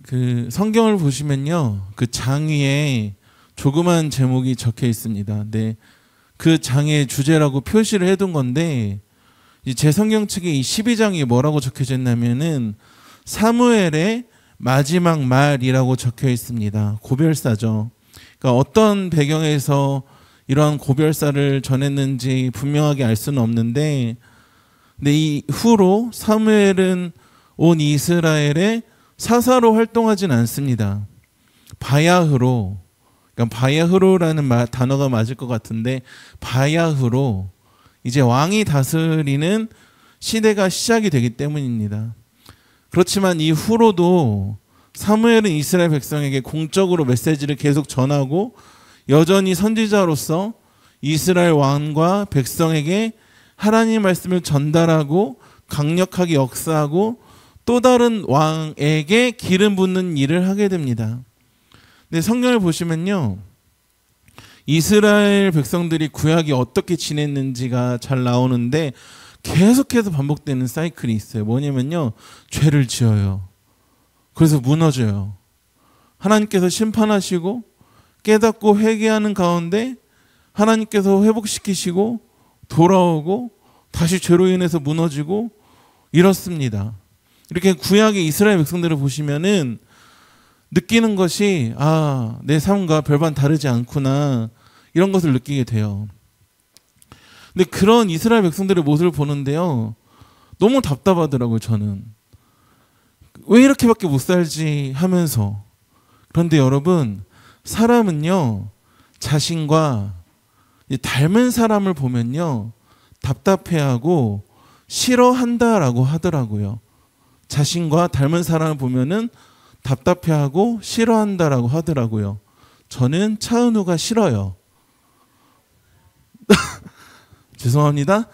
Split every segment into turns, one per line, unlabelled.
그 성경을 보시면요, 그 장 위에 조그만 제목이 적혀 있습니다. 네, 그 장의 주제라고 표시를 해둔 건데, 제 성경책에 이 12장이 뭐라고 적혀져 있냐면은 사무엘의 마지막 말이라고 적혀 있습니다. 고별사죠. 그러니까 어떤 배경에서 이러한 고별사를 전했는지 분명하게 알 수는 없는데, 근데 이 후로 사무엘은 온 이스라엘의 사사로 활동하진 않습니다. 바야흐로, 그러니까 바야흐로라는 단어가 맞을 것 같은데, 바야흐로 이제 왕이 다스리는 시대가 시작이 되기 때문입니다. 그렇지만 이후로도 사무엘은 이스라엘 백성에게 공적으로 메시지를 계속 전하고 여전히 선지자로서 이스라엘 왕과 백성에게 하나님의 말씀을 전달하고 강력하게 역사하고 또 다른 왕에게 기름 붓는 일을 하게 됩니다. 근데 성경을 보시면요, 이스라엘 백성들이 구약이 어떻게 지냈는지가 잘 나오는데 계속해서 반복되는 사이클이 있어요. 뭐냐면요, 죄를 지어요. 그래서 무너져요. 하나님께서 심판하시고 깨닫고 회개하는 가운데 하나님께서 회복시키시고 돌아오고 다시 죄로 인해서 무너지고 이렇습니다. 이렇게 구약의 이스라엘 백성들을 보시면은 느끼는 것이 내 삶과 별반 다르지 않구나, 이런 것을 느끼게 돼요. 근데 그런 이스라엘 백성들의 모습을 보는데요, 너무 답답하더라고요. 저는 왜 이렇게밖에 못 살지 하면서. 그런데 여러분, 사람은요 자신과 닮은 사람을 보면요 답답해하고 싫어한다라고 하더라고요. 자신과 닮은 사람을 보면은 답답해하고 싫어한다라고 하더라고요. 저는 차은우가 싫어요. 죄송합니다.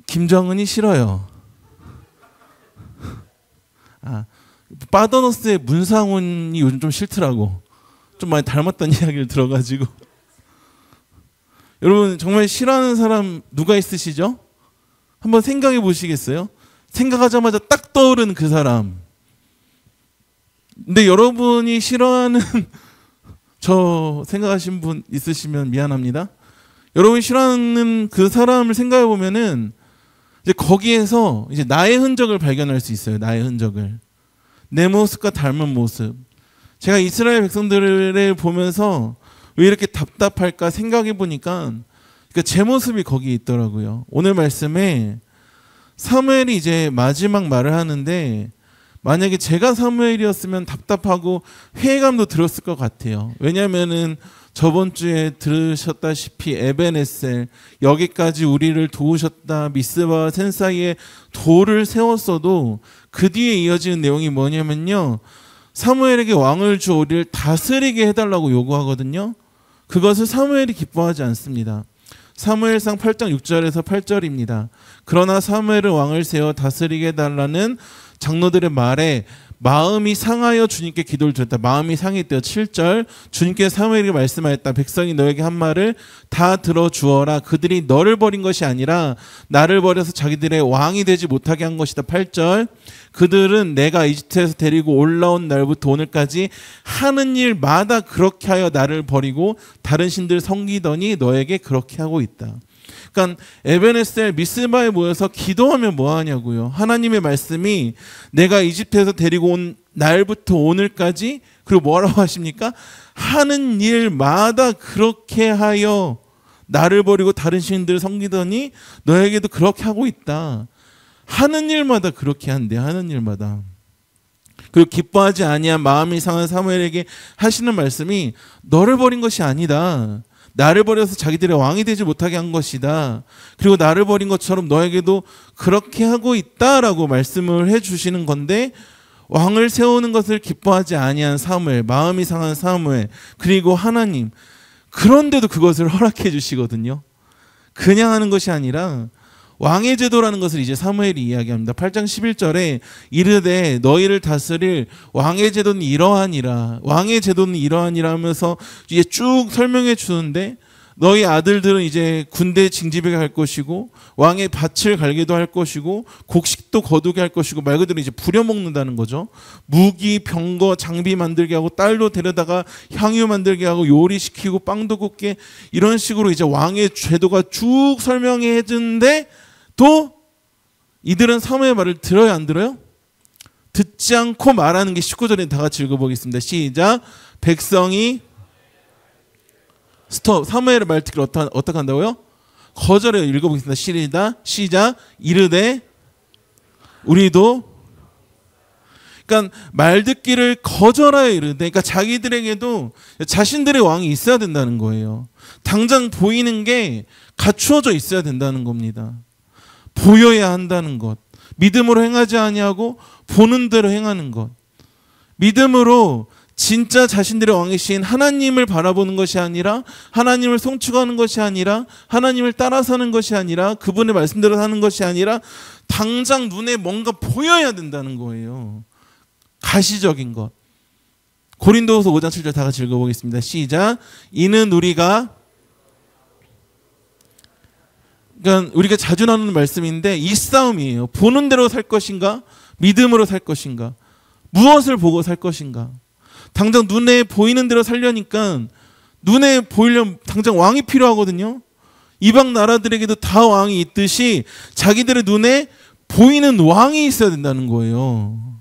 김정은이 싫어요. 빠더너스의 문상훈이 요즘 좀 싫더라고. 좀 많이 닮았다는 이야기를 들어가지고. 여러분, 정말 싫어하는 사람 누가 있으시죠? 한번 생각해 보시겠어요? 생각하자마자 딱 떠오르는 그 사람. 근데 여러분이 싫어하는 저 생각하신 분 있으시면 미안합니다. 여러분이 싫어하는 그 사람을 생각해 보면은 이제 거기에서 이제 나의 흔적을 발견할 수 있어요. 나의 흔적을. 내 모습과 닮은 모습. 제가 이스라엘 백성들을 보면서 왜 이렇게 답답할까 생각해 보니까 제 모습이 거기에 있더라고요. 오늘 말씀에 사무엘이 이제 마지막 말을 하는데, 만약에 제가 사무엘이었으면 답답하고 회의감도 들었을 것 같아요. 왜냐하면은 저번 주에 들으셨다시피 에벤에셀, 여기까지 우리를 도우셨다, 미스바와 센 사이에 돌을 세웠어도 그 뒤에 이어지는 내용이 뭐냐면요, 사무엘에게 왕을 주어 우리를 다스리게 해달라고 요구하거든요. 그것을 사무엘이 기뻐하지 않습니다. 사무엘상 8장 6절에서 8절입니다. 그러나 사무엘은 왕을 세워 다스리게 해달라는 장로들의 말에 마음이 상하여 주님께 기도를 드렸다. 마음이 상했대요. 7절, 주님께 사무엘에게 말씀하였다. 백성이 너에게 한 말을 다 들어주어라. 그들이 너를 버린 것이 아니라 나를 버려서 자기들의 왕이 되지 못하게 한 것이다. 8절, 그들은 내가 이집트에서 데리고 올라온 날부터 오늘까지 하는 일마다 그렇게 하여 나를 버리고 다른 신들 섬기더니 너에게 그렇게 하고 있다. 그러니까 에벤에셀 미스바에 모여서 기도하면 뭐하냐고요. 하나님의 말씀이 내가 이집트에서 데리고 온 날부터 오늘까지, 그리고 뭐라고 하십니까? 하는 일마다 그렇게 하여 나를 버리고 다른 신들을 섬기더니 너에게도 그렇게 하고 있다. 하는 일마다 그렇게 한대. 하는 일마다. 그리고 기뻐하지 아니한 마음이 상한 사무엘에게 하시는 말씀이 너를 버린 것이 아니다. 나를 버려서 자기들의 왕이 되지 못하게 한 것이다. 그리고 나를 버린 것처럼 너에게도 그렇게 하고 있다라고 말씀을 해주시는 건데, 왕을 세우는 것을 기뻐하지 아니한 사무엘, 마음이 상한 사무엘, 그리고 하나님, 그런데도 그것을 허락해 주시거든요. 그냥 하는 것이 아니라 왕의 제도라는 것을 이제 사무엘이 이야기합니다. 8장 11절에 이르되 너희를 다스릴 왕의 제도는 이러하니라. 왕의 제도는 이러하니라 하면서 이제 쭉 설명해 주는데, 너희 아들들은 이제 군대 징집에 갈 것이고 왕의 밭을 갈기도 할 것이고 곡식도 거두게 할 것이고 말 그대로 이제 부려먹는다는 거죠. 무기, 병거, 장비 만들게 하고 딸도 데려다가 향유 만들게 하고 요리시키고 빵도 굽게 이런 식으로 이제 왕의 제도가 쭉 설명해 주는데 또 이들은 사무엘의 말을 들어요 안 들어요? 듣지 않고 말하는 게 19절에 다 같이 읽어보겠습니다. 시작. 백성이 스톱. 사무엘의 말 듣기를 어떻게 한다고요? 거절해요. 읽어보겠습니다. 시작. 이르되 우리도 그러니까 말 듣기를 거절하여 이르되 그러니까 자기들에게도 자신들의 왕이 있어야 된다는 거예요. 당장 보이는 게 갖추어져 있어야 된다는 겁니다. 보여야 한다는 것. 믿음으로 행하지 아니하고 보는 대로 행하는 것. 믿음으로 진짜 자신들의 왕이신 하나님을 바라보는 것이 아니라 하나님을 송축하는 것이 아니라 하나님을 따라 사는 것이 아니라 그분의 말씀대로 사는 것이 아니라 당장 눈에 뭔가 보여야 된다는 거예요. 가시적인 것. 고린도후서 5장 7절 다 같이 읽어보겠습니다. 시작. 이는 우리가 그러니까 우리가 자주 나누는 말씀인데 이 싸움이에요. 보는 대로 살 것인가? 믿음으로 살 것인가? 무엇을 보고 살 것인가? 당장 눈에 보이는 대로 살려니까 눈에 보이려면 당장 왕이 필요하거든요. 이방 나라들에게도 다 왕이 있듯이 자기들의 눈에 보이는 왕이 있어야 된다는 거예요.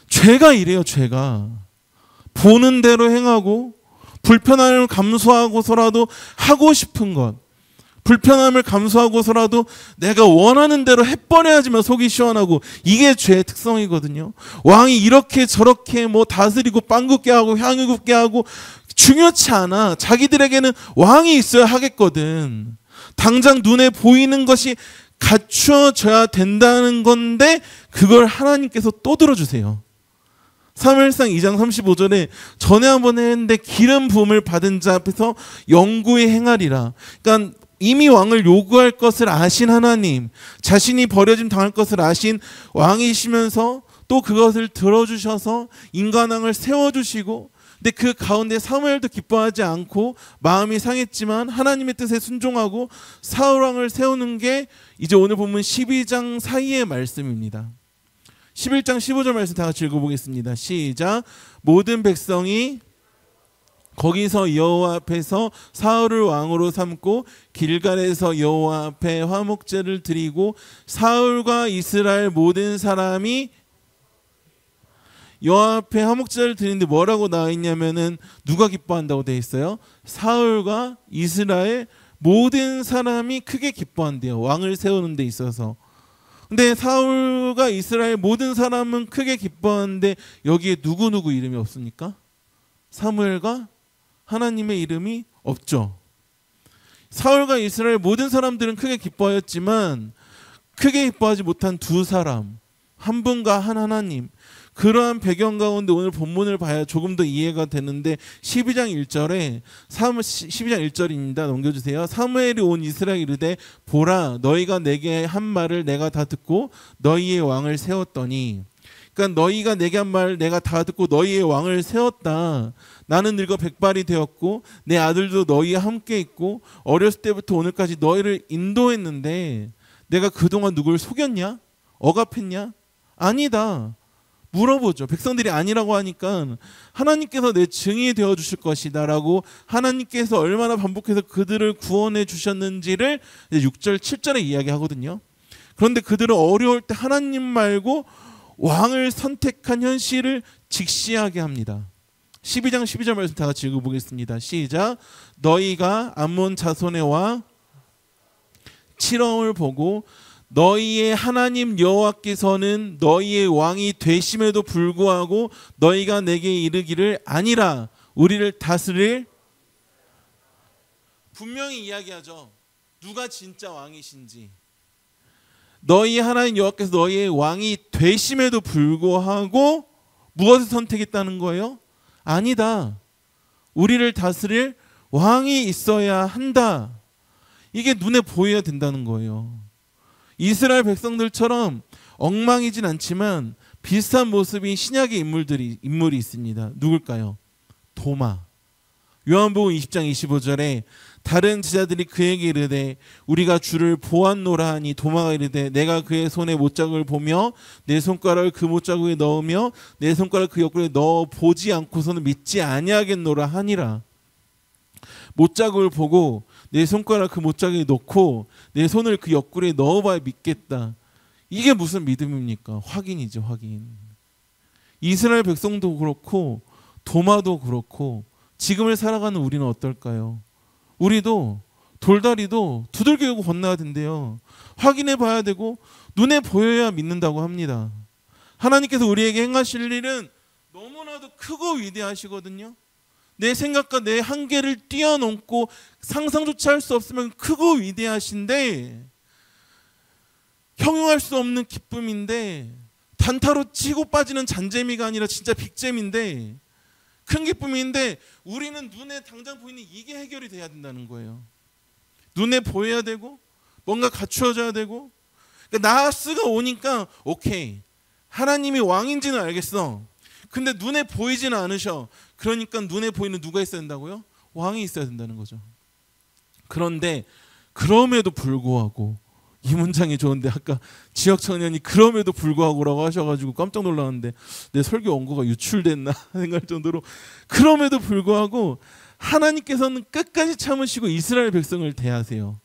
죄가 이래요. 죄가. 보는 대로 행하고 불편함을 감수하고서라도 하고 싶은 것. 불편함을 감수하고서라도 내가 원하는 대로 해버려야지만 속이 시원하고 이게 죄의 특성이거든요. 왕이 이렇게 저렇게 뭐 다스리고 빵 굽게 하고 향유 굽게 하고 중요치 않아. 자기들에게는 왕이 있어야 하겠거든. 당장 눈에 보이는 것이 갖추어져야 된다는 건데 그걸 하나님께서 또 들어주세요. 사무엘상 2장 35절에 전에 한번 했는데 기름 부음을 받은 자 앞에서 영구히 행하리라. 그러니까 이미 왕을 요구할 것을 아신 하나님, 자신이 버려짐 당할 것을 아신 왕이시면서 또 그것을 들어주셔서 인간왕을 세워주시고 근데 그 가운데 사무엘도 기뻐하지 않고 마음이 상했지만 하나님의 뜻에 순종하고 사울왕을 세우는 게 이제 오늘 보면 12장 사이의 말씀입니다. 11장 15절 말씀 다 같이 읽어보겠습니다. 시작. 모든 백성이 거기서 여호와 앞에서 사울을 왕으로 삼고 길갈에서 여호와 앞에 화목제를 드리고 사울과 이스라엘 모든 사람이 여호와 앞에 화목제를 드리는데 뭐라고 나와 있냐면은 누가 기뻐한다고 되어 있어요? 사울과 이스라엘 모든 사람이 크게 기뻐한대요. 왕을 세우는 데 있어서. 근데 사울과 이스라엘 모든 사람은 크게 기뻐하는데 여기에 누구 이름이 없습니까? 사무엘과 하나님의 이름이 없죠. 사울과 이스라엘 모든 사람들은 크게 기뻐하였지만 크게 기뻐하지 못한 두 사람, 한 분과 한 하나님, 그러한 배경 가운데 오늘 본문을 봐야 조금 더 이해가 되는데 12장 1절에 12장 1절입니다. 넘겨주세요. 사무엘이 온 이스라엘 이르되 보라 너희가 내게 한 말을 내가 다 듣고 너희의 왕을 세웠더니 그러니까 너희가 내게 한 말 내가 다 듣고 너희의 왕을 세웠다. 나는 늙어 백발이 되었고 내 아들도 너희와 함께 있고 어렸을 때부터 오늘까지 너희를 인도했는데 내가 그동안 누굴 속였냐? 억압했냐? 아니다. 물어보죠. 백성들이 아니라고 하니까 하나님께서 내 증인이 되어주실 것이다 라고 하나님께서 얼마나 반복해서 그들을 구원해 주셨는지를 6절 7절에 이야기하거든요. 그런데 그들은 어려울 때 하나님 말고 왕을 선택한 현실을 직시하게 합니다. 12장 12절 말씀 다 같이 읽어보겠습니다. 시작. 너희가 암몬 자손의 왕 치렁을 보고 너희의 하나님 여호와께서는 너희의 왕이 되심에도 불구하고 너희가 내게 이르기를 아니라 우리를 다스릴 분명히 이야기하죠. 누가 진짜 왕이신지. 너희 하나님 여호와께서 너희의 왕이 되심에도 불구하고 무엇을 선택했다는 거예요? 아니다. 우리를 다스릴 왕이 있어야 한다. 이게 눈에 보여야 된다는 거예요. 이스라엘 백성들처럼 엉망이진 않지만 비슷한 모습인 신약의 인물이 있습니다. 누굴까요? 도마, 요한복음 20장 25절에 다른 제자들이 그에게 이르되 우리가 주를 보았노라 하니 도마가 이르되 내가 그의 손에 못자국을 보며 내 손가락을 그 못자국에 넣으며 내 손가락을 그 옆구리에 넣어 보지 않고서는 믿지 아니하겠노라 하니라. 못자국을 보고 내 손가락 그 못자국에 넣고 내 손을 그 옆구리에 넣어봐야 믿겠다. 이게 무슨 믿음입니까? 확인이죠, 확인. 이스라엘 백성도 그렇고 도마도 그렇고 지금을 살아가는 우리는 어떨까요? 우리도 돌다리도 두들기고 건너야 된대요. 확인해 봐야 되고 눈에 보여야 믿는다고 합니다. 하나님께서 우리에게 행하실 일은 너무나도 크고 위대하시거든요. 내 생각과 내 한계를 뛰어넘고 상상조차 할 수 없으면 크고 위대하신데, 형용할 수 없는 기쁨인데, 단타로 치고 빠지는 잔재미가 아니라 진짜 빅잼인데, 큰 기쁨인데 우리는 눈에 당장 보이는 이게 해결이 돼야 된다는 거예요. 눈에 보여야 되고 뭔가 갖추어져야 되고. 그러니까 나스가 오니까 오케이, 하나님이 왕인지는 알겠어. 근데 눈에 보이지는 않으셔. 그러니까 눈에 보이는 누가 있어야 된다고요? 왕이 있어야 된다는 거죠. 그런데 그럼에도 불구하고, 이 문장이 좋은데 아까 지역 청년이 그럼에도 불구하고라고 하셔가지고 깜짝 놀랐는데 내 설교 원고가 유출됐나 생각할 정도로, 그럼에도 불구하고 하나님께서는 끝까지 참으시고 이스라엘 백성을 대하세요.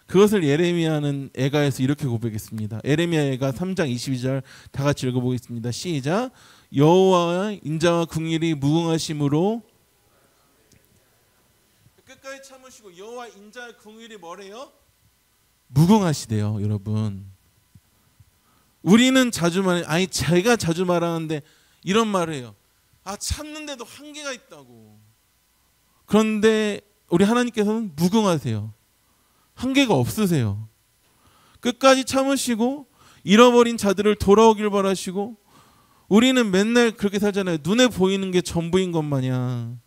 그것을 예레미야는 애가에서 이렇게 고백했습니다. 예레미야 애가 3장 22절 다 같이 읽어보겠습니다. 시작. 여호와의 인자와 긍휼이 무궁하심으로, 끝까지 참으시고 여호와 인자와 긍휼이 뭐래요? 무궁하시대요. 여러분, 우리는 제가 자주 말하는데 이런 말을 해요. 참는데도 한계가 있다고. 그런데 우리 하나님께서는 무궁하세요. 한계가 없으세요. 끝까지 참으시고 잃어버린 자들을 돌아오길 바라시고, 우리는 맨날 그렇게 살잖아요. 눈에 보이는 게 전부인 것 마냥,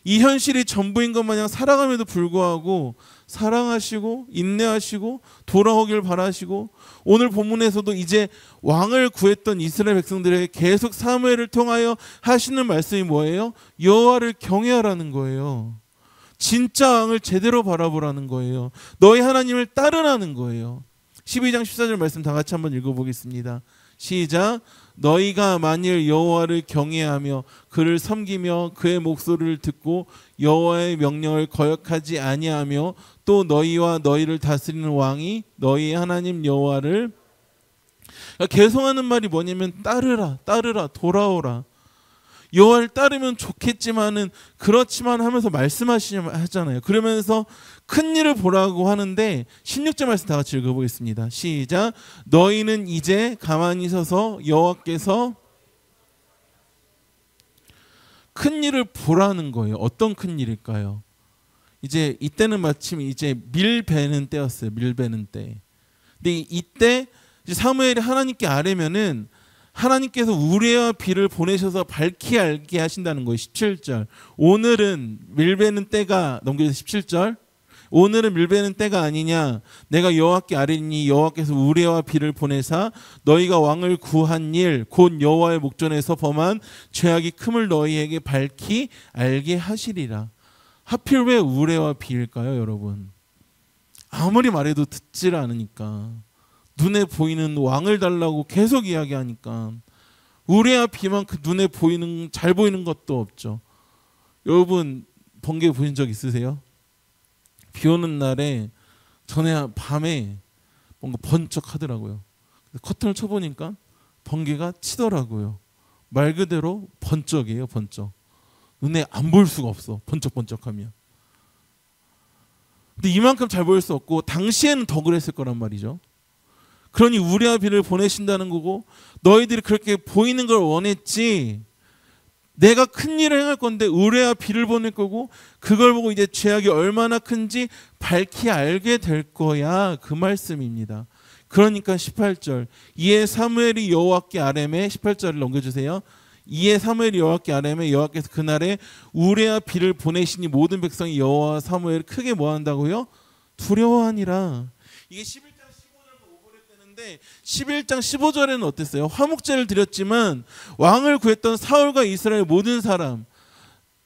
이 현실이 전부인 것 마냥 살아감에도 불구하고 사랑하시고 인내하시고 돌아오길 바라시고, 오늘 본문에서도 이제 왕을 구했던 이스라엘 백성들에게 계속 사무엘을 통하여 하시는 말씀이 뭐예요? 여호와를 경외하라는 거예요. 진짜 왕을 제대로 바라보라는 거예요. 너희 하나님을 따르라는 거예요. 12장 14절 말씀 다 같이 한번 읽어보겠습니다. 시작. 너희가 만일 여호와를 경외하며 그를 섬기며 그의 목소리를 듣고 여호와의 명령을 거역하지 아니하며 또 너희와 너희를 다스리는 왕이 너희 하나님 여호와를, 계속하는 말이 뭐냐면 따르라, 따르라, 돌아오라. 여호와를 따르면 좋겠지만은 그렇지만 하면서 말씀하시잖아요. 그러면서 큰 일을 보라고 하는데 16절 말씀 다 같이 읽어보겠습니다. 시작. 너희는 이제 가만히 서서 여호와께서 큰 일을 보라는 거예요. 어떤 큰 일일까요? 이제 이때는 마침 이제 밀베는 때였어요. 밀베는 때. 근데 이때 이제 사무엘이 하나님께 아뢰면은 하나님께서 우레와 비를 보내셔서 밝히 알게 하신다는 거예요. 17절. 오늘은 밀베는 때가, 넘겨주세요. 17절. 오늘은 밀베는 때가 아니냐. 내가 여호와께 아뢰니 여호와께서 우레와 비를 보내사 너희가 왕을 구한 일 곧 여호와의 목전에서 범한 죄악이 큼을 너희에게 밝히 알게 하시리라. 하필 왜 우레와 비일까요, 여러분? 아무리 말해도 듣질 않으니까. 눈에 보이는 왕을 달라고 계속 이야기하니까 우레와 비만 그 눈에 보이는, 잘 보이는 것도 없죠. 여러분 번개 보신 적 있으세요? 비 오는 날에 전에 밤에 뭔가 번쩍하더라고요. 커튼을 쳐보니까 번개가 치더라고요. 말 그대로 번쩍이에요. 번쩍. 눈에 안 보일 수가 없어. 번쩍번쩍하면. 근데 이만큼 잘 보일 수 없고 당시에는 더 그랬을 거란 말이죠. 그러니 우레와 비를 보내신다는 거고, 너희들이 그렇게 보이는 걸 원했지, 내가 큰 일을 행할 건데 우레와 비를 보낼 거고 그걸 보고 이제 죄악이 얼마나 큰지 밝히 알게 될 거야, 그 말씀입니다. 그러니까 18절. 이에 사무엘이 여호와께 아뢰매, 18절을 넘겨주세요. 이에 사무엘이 여호와께 아뢰매 여호와께서 그날에 우레와 비를 보내시니 모든 백성이 여호와와 사무엘을 크게 뭐한다고요? 두려워하니라. 이게 11장 15절에는 어땠어요? 화목제를 드렸지만 왕을 구했던 사울과 이스라엘 모든 사람,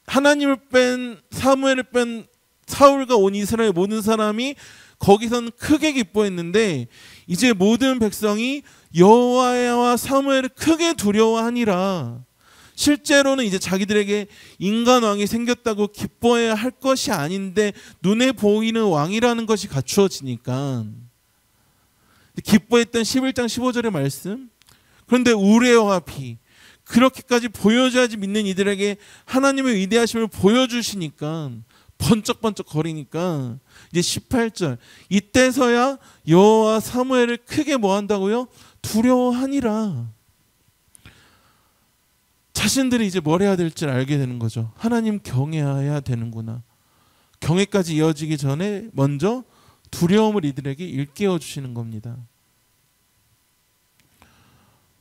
하나님을 뺀 사무엘을 뺀 사울과 온 이스라엘 모든 사람이 거기선 크게 기뻐했는데 이제 모든 백성이 여호와와 사무엘을 크게 두려워하니라. 실제로는 이제 자기들에게 인간 왕이 생겼다고 기뻐해야 할 것이 아닌데 눈에 보이는 왕이라는 것이 갖추어지니까 기뻐했던 11장 15절의 말씀. 그런데 우레와 비 그렇게까지 보여줘야지 믿는 이들에게 하나님의 위대하심을 보여주시니까 번쩍번쩍 거리니까 이제 18절 이때서야 여호와 사무엘을 크게 뭐 한다고요? 두려워하니라. 자신들이 이제 뭘 해야 될지 알게 되는 거죠. 하나님 경외해야 되는구나. 경외까지 이어지기 전에 먼저 두려움을 이들에게 일깨워 주시는 겁니다.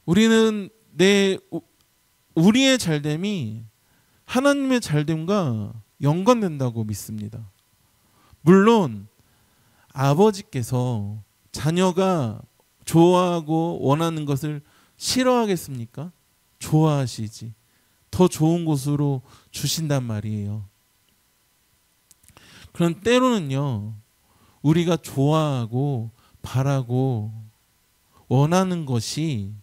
우리는 우리의 잘됨이 하나님의 잘됨과 연관된다고 믿습니다. 물론 아버지께서 자녀가 좋아하고 원하는 것을 싫어하겠습니까? 좋아하시지. 더 좋은 곳으로 주신단 말이에요. 그런 때로는요, 우리가 좋아하고 바라고 원하는 것이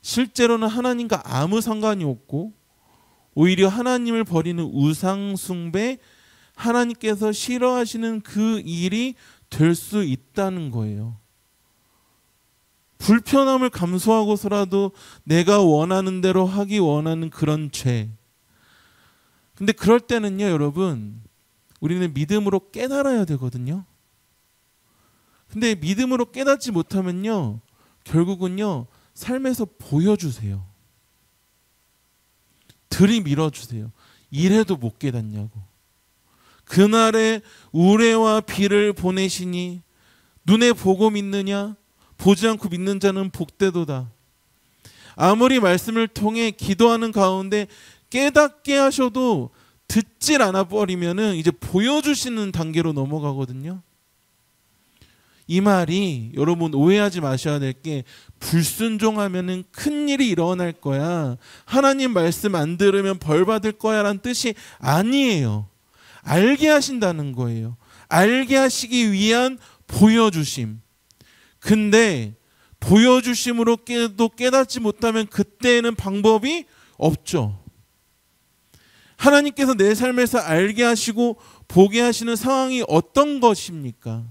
실제로는 하나님과 아무 상관이 없고 오히려 하나님을 버리는 우상 숭배, 하나님께서 싫어하시는 그 일이 될 수 있다는 거예요. 불편함을 감수하고서라도 내가 원하는 대로 하기 원하는 그런 죄. 근데 그럴 때는요, 여러분, 우리는 믿음으로 깨달아야 되거든요. 근데 믿음으로 깨닫지 못하면요, 결국은요, 삶에서 보여주세요. 들이밀어주세요. 이래도 못 깨닫냐고. 그날에 우레와 비를 보내시니 눈에 보고 믿느냐? 보지 않고 믿는 자는 복되도다. 아무리 말씀을 통해 기도하는 가운데 깨닫게 하셔도 듣질 않아 버리면은 이제 보여주시는 단계로 넘어가거든요. 이 말이 여러분 오해하지 마셔야 될 게 불순종하면은 큰일이 일어날 거야. 하나님 말씀 안 들으면 벌 받을 거야 라는 뜻이 아니에요. 알게 하신다는 거예요. 알게 하시기 위한 보여주심. 근데 보여주심으로 깨닫지 못하면 그때는 방법이 없죠. 하나님께서 내 삶에서 알게 하시고 보게 하시는 상황이 어떤 것입니까?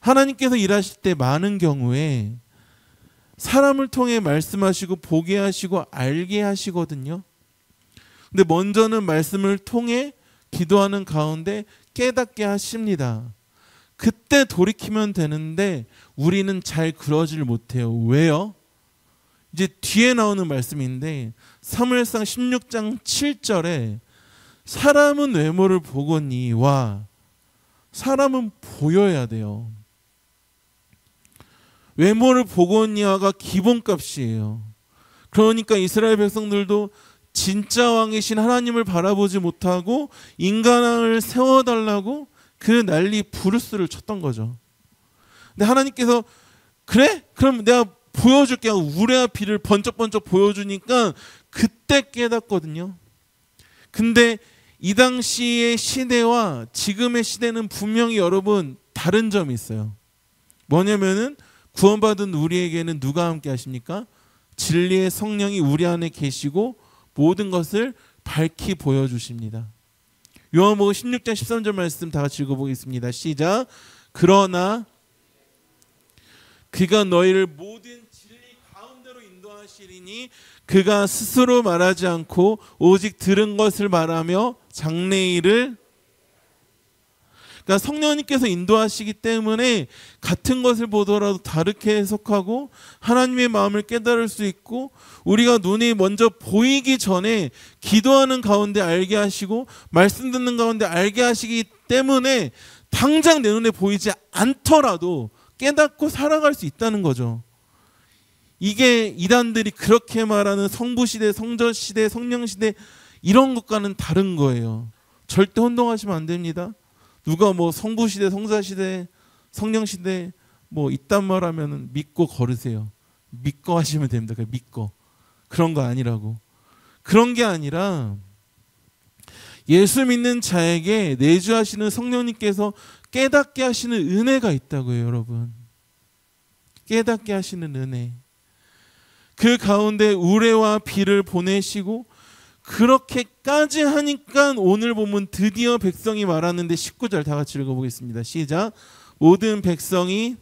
하나님께서 일하실 때 많은 경우에 사람을 통해 말씀하시고 보게 하시고 알게 하시거든요. 근데 먼저는 말씀을 통해 기도하는 가운데 깨닫게 하십니다. 그때 돌이키면 되는데 우리는 잘 그러질 못해요. 왜요? 이제 뒤에 나오는 말씀인데 사무엘상 16장 7절에 사람은 외모를 보거니와 사람은 보여야 돼요. 외모를 보거니와가 기본값이에요. 그러니까 이스라엘 백성들도 진짜 왕이신 하나님을 바라보지 못하고 인간왕을 세워달라고 그 난리 부르스를 쳤던 거죠. 근데 하나님께서 그래? 그럼 내가 보여줄게 하고 우레와 비를 번쩍번쩍 보여주니까 그때 깨닫거든요. 근데 이 당시의 시대와 지금의 시대는 분명히 여러분 다른 점이 있어요. 뭐냐면은 구원받은 우리에게는 누가 함께 하십니까? 진리의 성령이 우리 안에 계시고 모든 것을 밝히 보여주십니다. 요한복음 16장 13절 말씀 다 같이 읽어보겠습니다. 시작. 그러나 그가 너희를 모든 진리 가운데로 인도하시리니 그가 스스로 말하지 않고 오직 들은 것을 말하며 장래일을 그러니까 성령님께서 인도하시기 때문에 같은 것을 보더라도 다르게 해석하고 하나님의 마음을 깨달을 수 있고 우리가 눈이 먼저 보이기 전에 기도하는 가운데 알게 하시고 말씀 듣는 가운데 알게 하시기 때문에 당장 내 눈에 보이지 않더라도 깨닫고 살아갈 수 있다는 거죠. 이게 이단들이 그렇게 말하는 성부시대, 성전시대, 성령시대 이런 것과는 다른 거예요. 절대 혼동하시면 안 됩니다. 누가 뭐 성부시대, 성자시대, 성령시대 뭐 이딴 말 하면 믿고 걸으세요. 믿고 하시면 됩니다. 믿고. 그런 거 아니라고. 그런 게 아니라 예수 믿는 자에게 내주하시는 성령님께서 깨닫게 하시는 은혜가 있다고요, 여러분. 깨닫게 하시는 은혜. 그 가운데 우레와 비를 보내시고 그렇게까지 하니까 오늘 보면 드디어 백성이 말하는데 19절 다 같이 읽어보겠습니다. 시작. 모든 백성이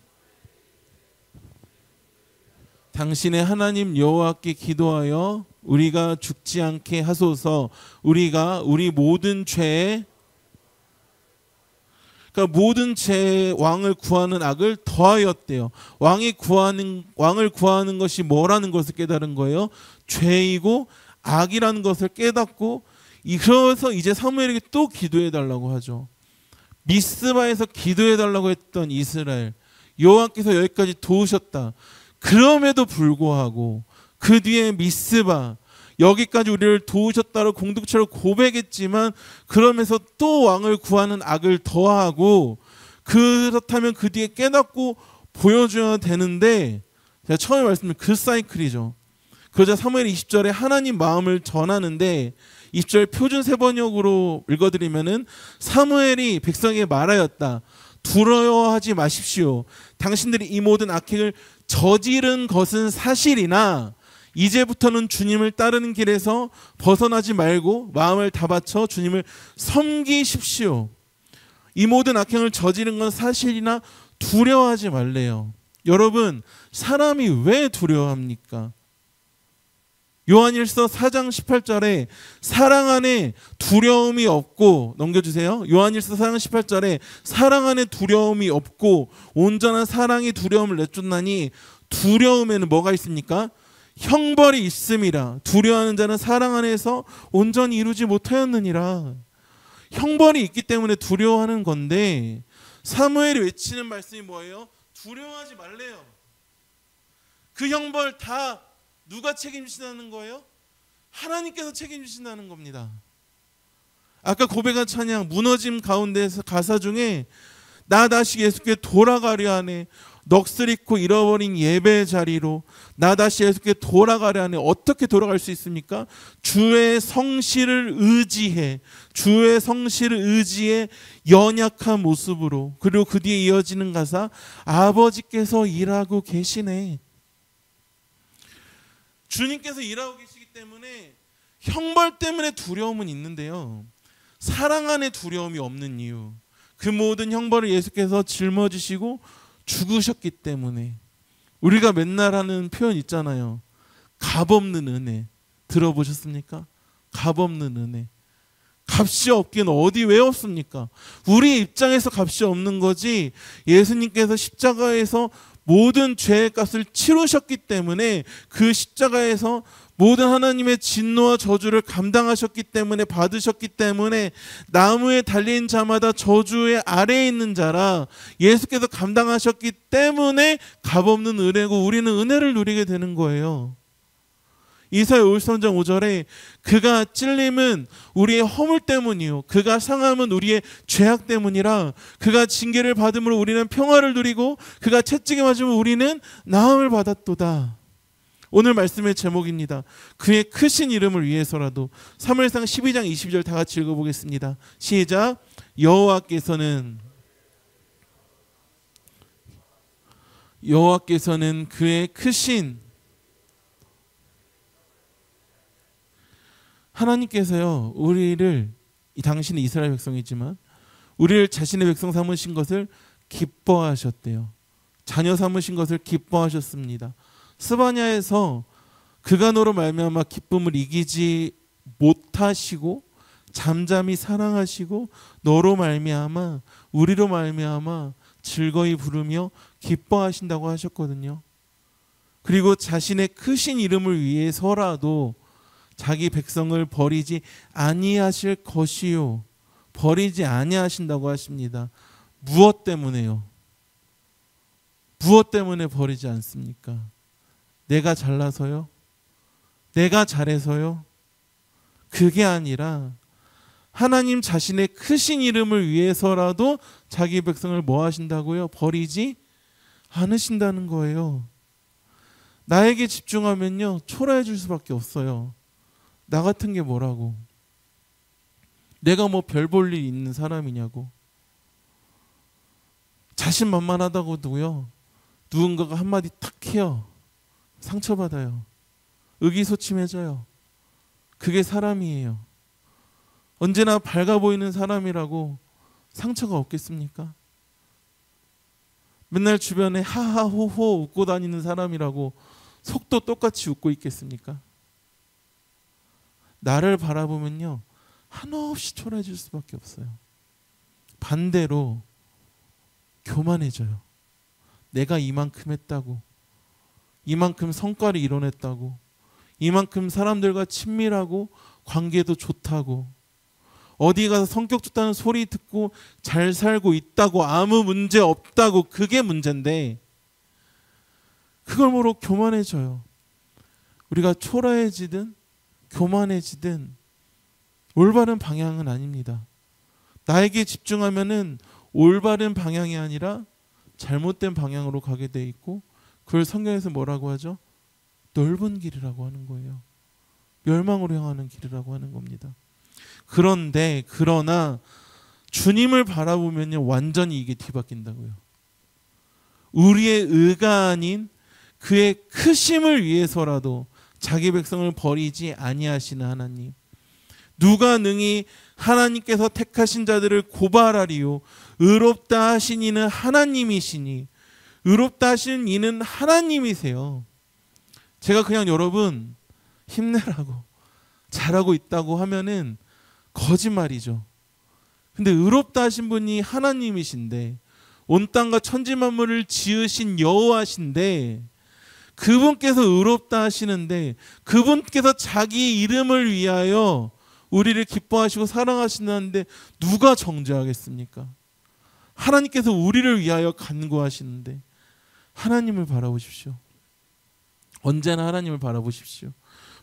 당신의 하나님 여호와께 기도하여 우리가 죽지 않게 하소서. 우리가 우리 모든 죄에, 그러니까 모든 죄 왕을 구하는 악을 더하였대요. 왕을 구하는 것이 뭐라는 것을 깨달은 거예요. 죄이고 악이라는 것을 깨닫고, 그래서 이제 사무엘에게 또 기도해 달라고 하죠. 미스바에서 기도해 달라고 했던 이스라엘, 여호와께서 여기까지 도우셨다. 그럼에도 불구하고 그 뒤에 미스바, 여기까지 우리를 도우셨다고 공동체로 고백했지만 그러면서 또 왕을 구하는 악을 더하고, 그렇다면 그 뒤에 깨닫고 보여줘야 되는데, 제가 처음에 말씀드린 그 사이클이죠. 그러자 사무엘 20절에 하나님 마음을 전하는데, 20절 표준 세번역으로 읽어드리면은 사무엘이 백성에게 말하였다. 두려워하지 마십시오. 당신들이 이 모든 악행을 저지른 것은 사실이나 이제부터는 주님을 따르는 길에서 벗어나지 말고 마음을 다 바쳐 주님을 섬기십시오. 이 모든 악행을 저지른 건 사실이나 두려워하지 말래요. 여러분, 사람이 왜 두려워합니까? 요한일서 4장 18절에 사랑 안에 두려움이 없고, 넘겨주세요. 요한일서 4장 18절에 사랑 안에 두려움이 없고 온전한 사랑이 두려움을 내쫓나니, 두려움에는 뭐가 있습니까? 형벌이 있음이라. 두려워하는 자는 사랑 안에서 온전히 이루지 못하였느니라. 형벌이 있기 때문에 두려워하는 건데, 사무엘이 외치는 말씀이 뭐예요? 두려워하지 말래요. 그 형벌 다 누가 책임지신다는 거예요? 하나님께서 책임지신다는 겁니다. 아까 고백한 찬양 무너짐 가운데서 가사 중에 나 다시 예수께 돌아가려 하네. 넋을 잃고 잃어버린 예배 자리로 나 다시 예수께 돌아가려 하네. 어떻게 돌아갈 수 있습니까? 주의 성실을 의지해, 주의 성실을 의지해 연약한 모습으로. 그리고 그 뒤에 이어지는 가사, 아버지께서 일하고 계시네. 주님께서 일하고 계시기 때문에 형벌 때문에 두려움은 있는데요, 사랑 안에 두려움이 없는 이유, 그 모든 형벌을 예수께서 짊어지시고 죽으셨기 때문에. 우리가 맨날 하는 표현 있잖아요. 값없는 은혜. 들어보셨습니까? 값없는 은혜. 값이 없긴 어디 왜 없습니까? 우리 입장에서 값이 없는 거지, 예수님께서 십자가에서 모든 죄의 값을 치르셨기 때문에, 그 십자가에서 모든 하나님의 진노와 저주를 감당하셨기 때문에, 받으셨기 때문에 나무에 달린 자마다 저주의 아래에 있는 자라 예수께서 감당하셨기 때문에 값없는 은혜고 우리는 은혜를 누리게 되는 거예요. 이사야 53장 5절에 그가 찔림은 우리의 허물 때문이요 그가 상함은 우리의 죄악 때문이라. 그가 징계를 받음으로 우리는 평화를 누리고 그가 채찍에 맞으면 우리는 나음을 받았도다. 오늘 말씀의 제목입니다. 그의 크신 이름을 위해서라도. 사무엘상 12장 22절 다 같이 읽어보겠습니다. 시작. 여호와께서는 그의 크신, 하나님께서요, 우리를, 당신은 이스라엘 백성이지만 우리를 자신의 백성 삼으신 것을 기뻐하셨대요. 자녀 삼으신 것을 기뻐하셨습니다. 스바냐에서 그가 너로 말미암아 기쁨을 이기지 못하시고 잠잠히 사랑하시고 너로 말미암아, 우리로 말미암아 즐거이 부르며 기뻐하신다고 하셨거든요. 그리고 자신의 크신 이름을 위해서라도 자기 백성을 버리지 아니하실 것이요, 버리지 아니하신다고 하십니다. 무엇 때문에요? 무엇 때문에 버리지 않습니까? 내가 잘나서요? 내가 잘해서요? 그게 아니라 하나님 자신의 크신 이름을 위해서라도 자기 백성을 뭐 하신다고요? 버리지 않으신다는 거예요. 나에게 집중하면요 초라해질 수밖에 없어요. 나 같은 게 뭐라고. 내가 뭐 별 볼 일 있는 사람이냐고. 자신만만하다고도요. 누군가가 한마디 탁 해요. 상처받아요. 의기소침해져요. 그게 사람이에요. 언제나 밝아 보이는 사람이라고 상처가 없겠습니까? 맨날 주변에 하하호호 웃고 다니는 사람이라고 속도 똑같이 웃고 있겠습니까? 나를 바라보면요, 한없이 초라해질 수밖에 없어요. 반대로 교만해져요. 내가 이만큼 했다고, 이만큼 성과를 이뤄냈다고, 이만큼 사람들과 친밀하고 관계도 좋다고, 어디 가서 성격 좋다는 소리 듣고 잘 살고 있다고, 아무 문제 없다고, 그게 문제인데 그걸 모르고 교만해져요. 우리가 초라해지든 교만해지든 올바른 방향은 아닙니다. 나에게 집중하면은 올바른 방향이 아니라 잘못된 방향으로 가게 돼 있고, 그걸 성경에서 뭐라고 하죠? 넓은 길이라고 하는 거예요. 멸망으로 향하는 길이라고 하는 겁니다. 그러나 주님을 바라보면요, 완전히 이게 뒤바뀐다고요. 우리의 의가 아닌 그의 크심을 위해서라도 자기 백성을 버리지 아니하시는 하나님. 누가 능히 하나님께서 택하신 자들을 고발하리요. 의롭다 하신 이는 하나님이시니. 의롭다 하신 이는 하나님이세요. 제가 그냥 여러분 힘내라고 잘하고 있다고 하면은 거짓말이죠. 근데 의롭다 하신 분이 하나님이신데, 온 땅과 천지 만물을 지으신 여호와신데, 그분께서 의롭다 하시는데, 그분께서 자기 이름을 위하여 우리를 기뻐하시고 사랑하신다는데 누가 정죄하겠습니까? 하나님께서 우리를 위하여 간구하시는데 하나님을 바라보십시오. 언제나 하나님을 바라보십시오.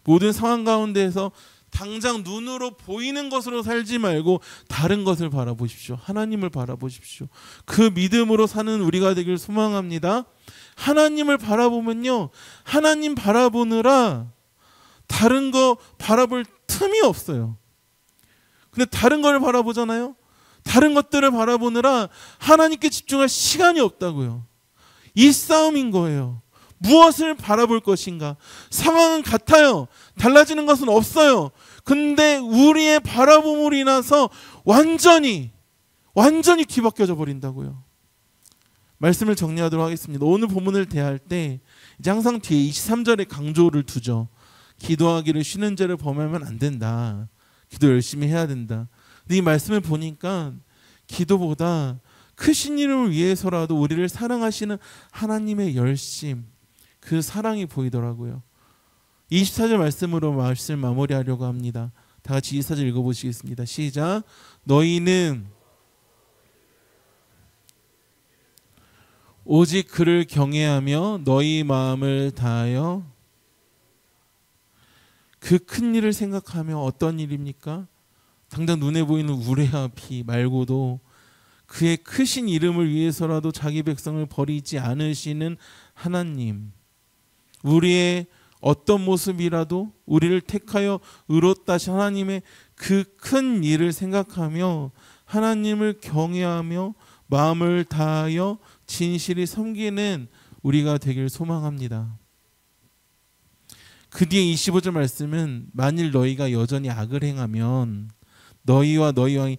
모든 상황 가운데에서 당장 눈으로 보이는 것으로 살지 말고 다른 것을 바라보십시오. 하나님을 바라보십시오. 그 믿음으로 사는 우리가 되길 소망합니다. 하나님을 바라보면요, 하나님 바라보느라 다른 거 바라볼 틈이 없어요. 근데 다른 걸 바라보잖아요. 다른 것들을 바라보느라 하나님께 집중할 시간이 없다고요. 이 싸움인 거예요. 무엇을 바라볼 것인가? 상황은 같아요. 달라지는 것은 없어요. 근데 우리의 바라봄으로 인해서 완전히 뒤바뀌어져 버린다고요. 말씀을 정리하도록 하겠습니다. 오늘 본문을 대할 때 이제 항상 뒤에 23절에 강조를 두죠. 기도하기를 쉬는 죄를 범하면 안 된다. 기도 열심히 해야 된다. 근데 이 말씀을 보니까 기도보다 크신 이름을 위해서라도 우리를 사랑하시는 하나님의 열심, 그 사랑이 보이더라고요. 24절 말씀으로 말씀 마무리하려고 합니다. 다 같이 24절 읽어보시겠습니다. 시작. 너희는 오직 그를 경외하며 너희 마음을 다하여. 그 큰 일을 생각하며, 어떤 일입니까? 당장 눈에 보이는 우레와 비 말고도 그의 크신 이름을 위해서라도 자기 백성을 버리지 않으시는 하나님, 우리의 어떤 모습이라도 우리를 택하여 의롭다 하신 하나님의 그 큰 일을 생각하며 하나님을 경외하며 마음을 다하여 진실히 섬기는 우리가 되길 소망합니다. 그 뒤에 25절 말씀은 만일 너희가 여전히 악을 행하면 너희와 너희 왕이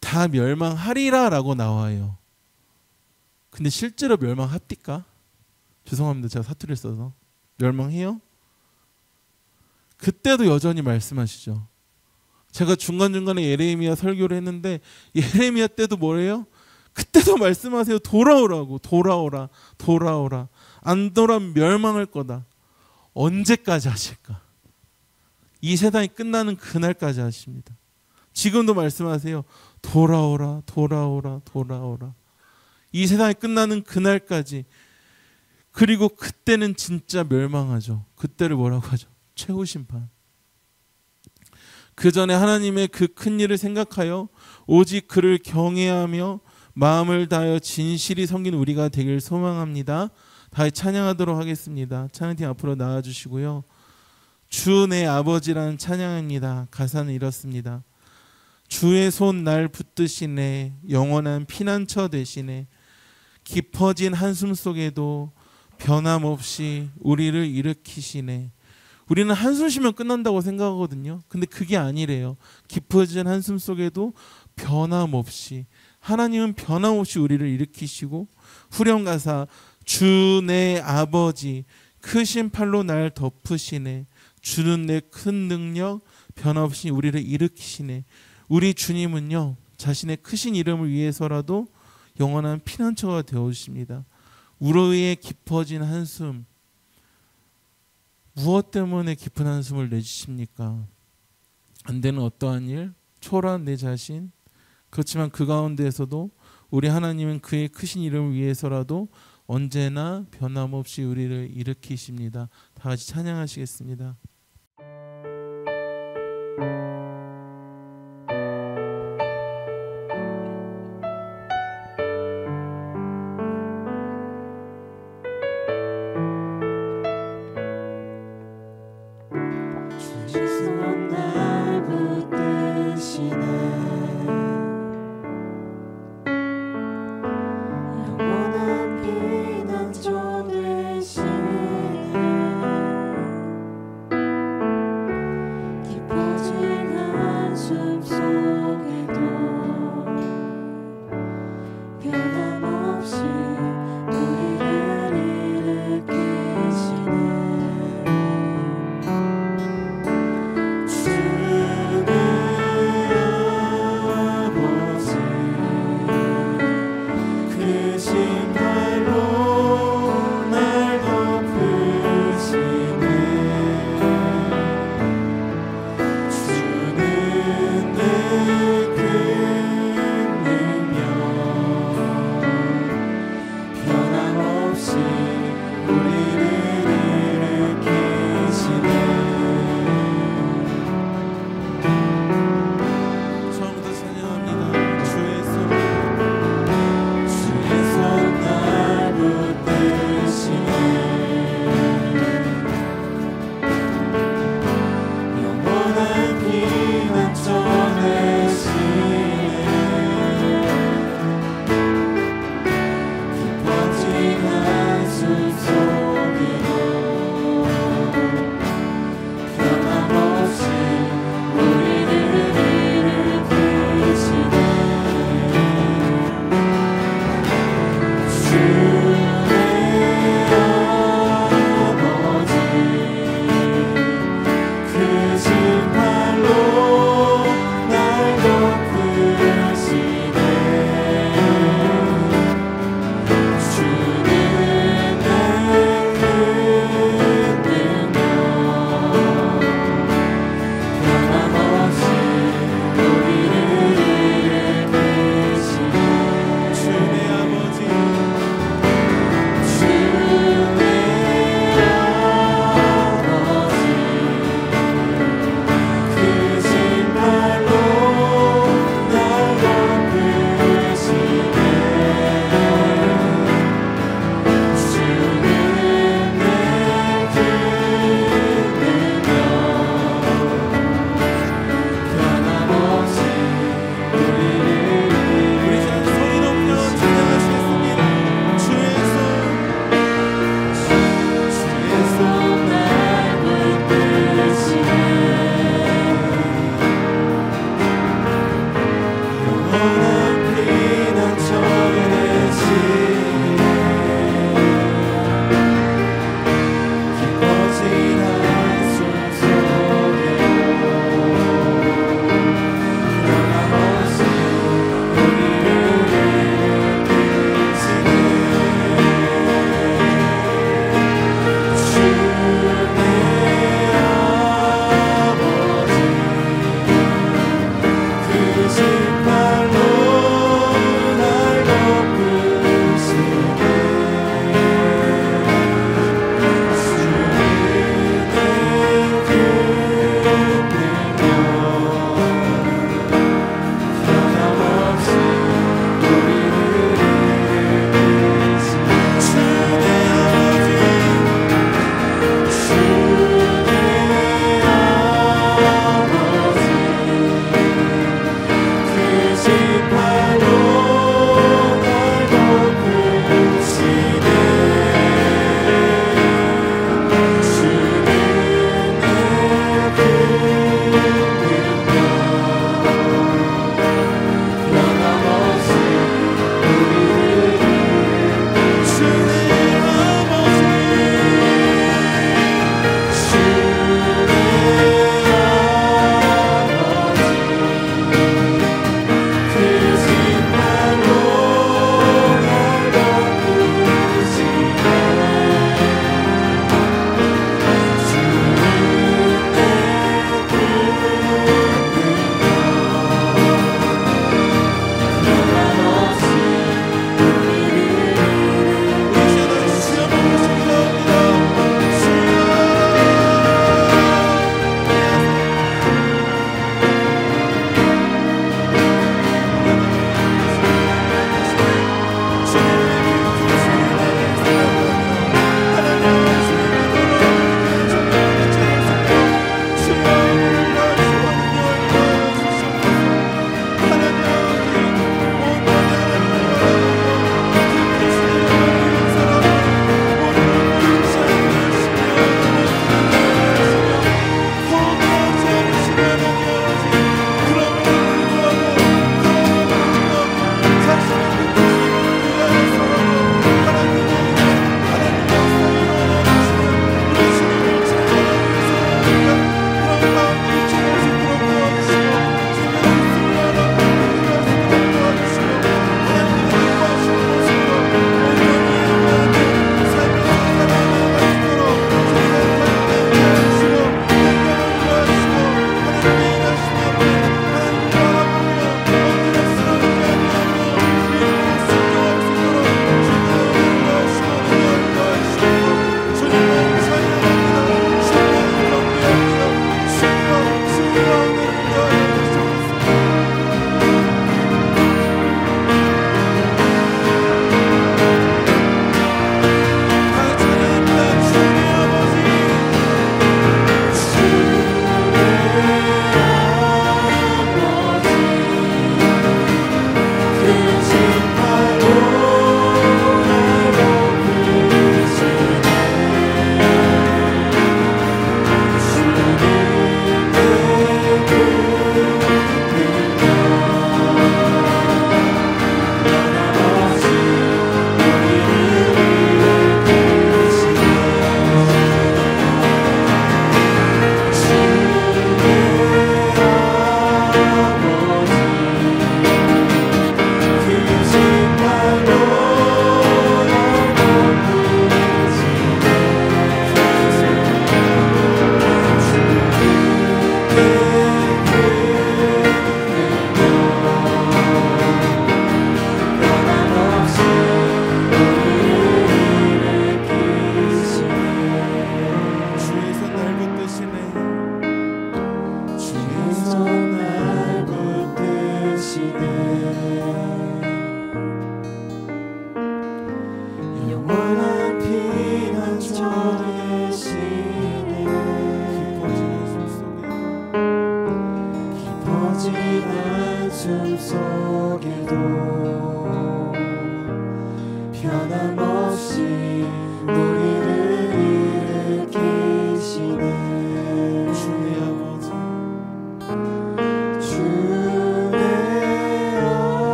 다 멸망하리라 라고 나와요. 근데 실제로 멸망합니까? 죄송합니다. 제가 사투리를 써서. 멸망해요? 그때도 여전히 말씀하시죠. 제가 중간중간에 예레미야 설교를 했는데 예레미야 때도 뭐래요? 그때도 말씀하세요. 돌아오라고. 돌아오라. 안 돌아오면 멸망할 거다. 언제까지 하실까? 이 세상이 끝나는 그날까지 하십니다. 지금도 말씀하세요. 돌아오라. 이 세상이 끝나는 그날까지. 그리고 그때는 진짜 멸망하죠. 그때를 뭐라고 하죠? 최후 심판. 그 전에 하나님의 그 큰 일을 생각하여 오직 그를 경외하며 마음을 다하여 진실이 섬기는 우리가 되길 소망합니다. 다시 찬양하도록 하겠습니다. 찬양팀 앞으로 나와주시고요. 주 내 아버지라는 찬양입니다. 가사는 이렇습니다. 주의 손 날 붙드시네. 영원한 피난처 되시네. 깊어진 한숨 속에도 변함없이 우리를 일으키시네. 우리는 한숨 쉬면 끝난다고 생각하거든요. 근데 그게 아니래요. 깊어진 한숨 속에도 변함없이, 하나님은 변함없이 우리를 일으키시고, 후렴가사 주 내 아버지 크신 팔로 날 덮으시네. 주는 내 큰 능력 변함없이 우리를 일으키시네. 우리 주님은요, 자신의 크신 이름을 위해서라도 영원한 피난처가 되어주십니다. 우리의 깊어진 한숨, 무엇 때문에 깊은 한숨을 내주십니까? 안 되는 어떠한 일, 초라한 내 자신, 그렇지만 그 가운데에서도 우리 하나님은 그의 크신 이름을 위해서라도 언제나 변함없이 우리를 일으키십니다. 다 같이 찬양하시겠습니다.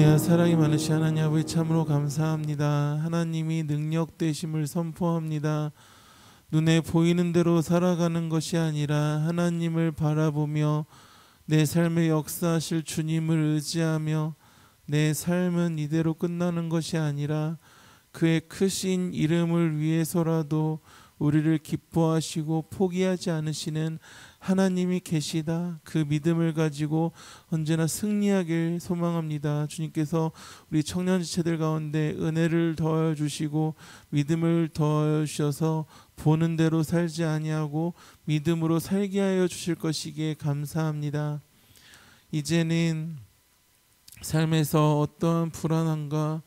은혜와 사랑이 많으신 하나님 아버지 참으로 감사합니다. 하나님이 능력 되심을 선포합니다. 눈에 보이는 대로 살아가는 것이 아니라 하나님을 바라보며 내 삶의 역사하실 주님을 의지하며 내 삶은 이대로 끝나는 것이 아니라 그의 크신 이름을 위해서라도 우리를 기뻐하시고 포기하지 않으시는 하나님이 계시다. 그 믿음을 가지고 언제나 승리하길 소망합니다. 주님께서 우리 청년지체들 가운데 은혜를 더하여 주시고 믿음을 더하여 주셔서 보는 대로 살지 아니하고 믿음으로 살게 하여 주실 것이기에 감사합니다. 이제는 삶에서 어떠한 불안함과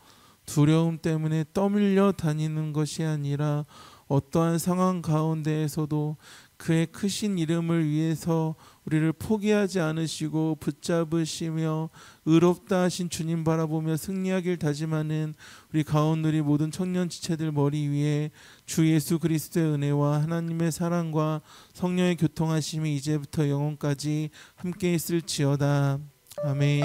두려움 때문에 떠밀려 다니는 것이 아니라 어떠한 상황 가운데에서도 그의 크신 이름을 위해서 우리를 포기하지 않으시고 붙잡으시며 의롭다 하신 주님 바라보며 승리하길 다짐하는 우리 가온누리 모든 청년 지체들 머리 위에 주 예수 그리스도의 은혜와 하나님의 사랑과 성령의 교통하심이 이제부터 영원까지 함께 있을지어다. 아멘.